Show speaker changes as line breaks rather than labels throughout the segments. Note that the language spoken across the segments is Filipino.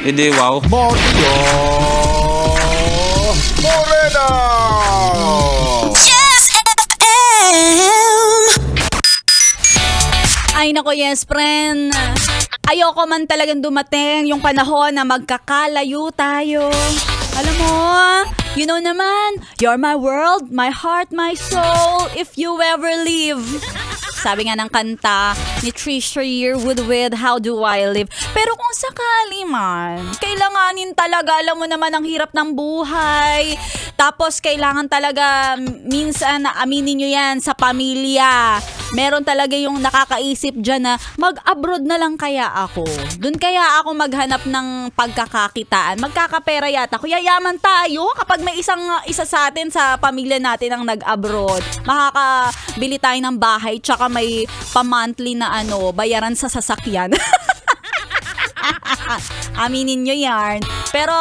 Hindi, wow.
Mario Morena!
Yes FM!
Ay nako, yes friend. Ayoko man talagang dumating yung panahon na magkakalayo tayo. Alam mo, you know naman, you're my world, my heart, my soul, if you ever leave. Sabi nga ng kanta ni Trisha Yearwood with How Do I Live. Pero kung sakali man, kailanganin talaga, alam mo naman ang hirap ng buhay. Tapos kailangan talaga, minsan aminin nyo yan sa pamilya. Meron talaga yung nakakaisip dyan na mag-abroad na lang kaya ako. Doon kaya ako maghanap ng pagkakakitaan. Magkakapera yata. Kaya yaman tayo kapag may isa sa atin sa pamilya natin ang nag-abroad. Makakabili tayo ng bahay tsaka may pa-monthly na bayaran sa sasakyan. Aminin nyo yan. Pero,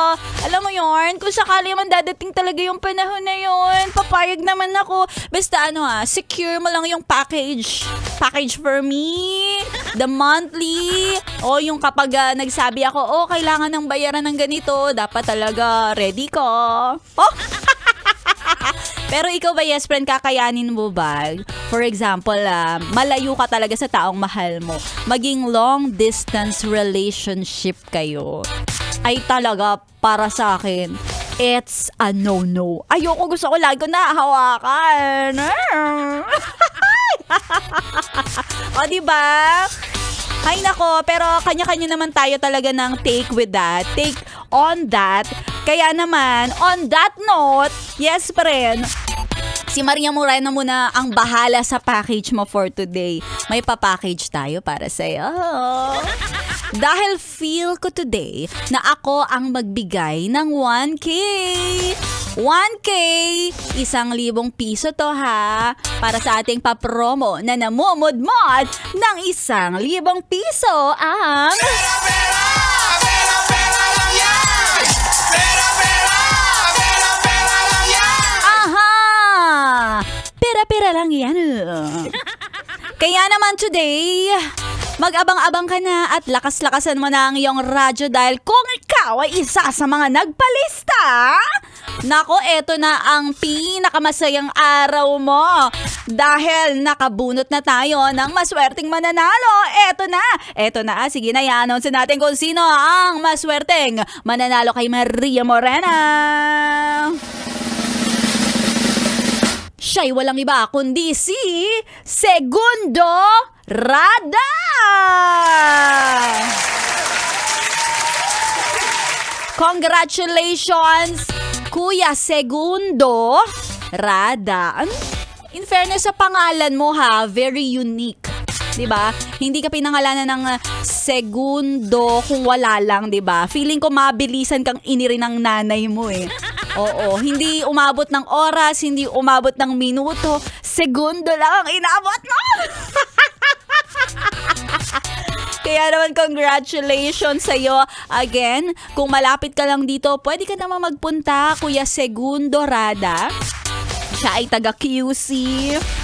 alam mo yun, kung sakali man dadating talaga yung panahon na yun, papayag naman ako. Basta secure mo lang yung package. Package for me, the monthly, o yung kapag nagsabi ako, kailangan ng bayaran ng ganito, dapat talaga ready ko. Pero ikaw ba, yes friend, kakayanin mo ba? For example, malayo ka talaga sa taong mahal mo. Maging long distance relationship kayo. Ay talaga, para sa akin, it's a no-no. Ayoko, gusto ko lagi ko nahahawakan. O, diba? Ay nako, pero kanya-kanya naman tayo talaga ng take with that. Take on that. Kaya naman, on that note, yes friend, si Maria Morena muna ang bahala sa package mo for today. May pa-package tayo para sa'yo. Dahil feel ko today na ako ang magbigay ng 1K. 1K, 1,000 piso to ha. Para sa ating papromo na namumudmod ng 1,000 piso ang...
Pera, pera! Pera, pera lang yan! Pera, pera! Pera, pera lang yan!
Aha! Pera-pera lang yan. Kaya naman today, mag-abang-abang ka na at lakas-lakasan mo na ang iyong radyo dahil kung ikaw ay isa sa mga nagpalista, nako, eto na ang pinakamasayang araw mo. Dahil nakabunot na tayo ng maswerteng mananalo. Eto na. Sige na, i-announce natin kung sino ang maswerteng mananalo kay Maria Morena. Siya'y walang iba kundi si Segundo Rada! Congratulations, Kuya Segundo Rada. In fairness sa pangalan mo ha, very unique. 'Di ba? Hindi ka pinangalanan ng segundo kung wala lang, 'di ba? Feeling ko mabilisan kang inirin ng nanay mo eh. Oo, hindi umabot ng oras, hindi umabot ng minuto, segundo lang ang inabot mo. Kaya naman congratulations sa'yo. Again, kung malapit ka lang dito, pwede ka naman magpunta, Kuya Segundo Rada. Siya ay taga QC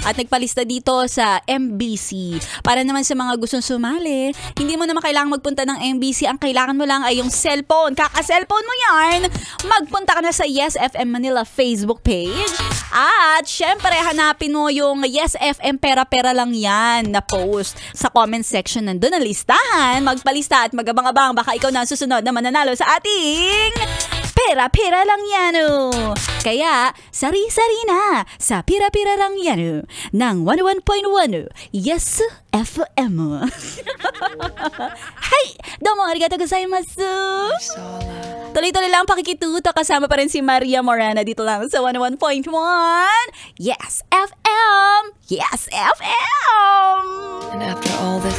at nagpalista dito sa MBC. Para naman sa mga gustong sumali, hindi mo naman kailangan magpunta ng MBC. Ang kailangan mo lang ay yung cellphone. Kaka-cellphone mo yan. Magpunta ka na sa Yes FM Manila Facebook page. At syempre, hanapin mo yung Yes FM Pera-Pera lang yan na post sa comment section. Nandun ang listahan. Magpalista at magabang-abang. Baka ikaw na ang susunod na mananalo sa ating Pera-Pera lang yan. Kaya, sari-sari na sa Pira-Pira lang yan ng 101.1 Yes FM. Hi! Domo, arigatou gozaimasu! Tuloy-tuloy lang pakikituto. Kasama pa rin si Maria Morena dito lang sa 101.1 Yes FM! Yes FM!
And after all this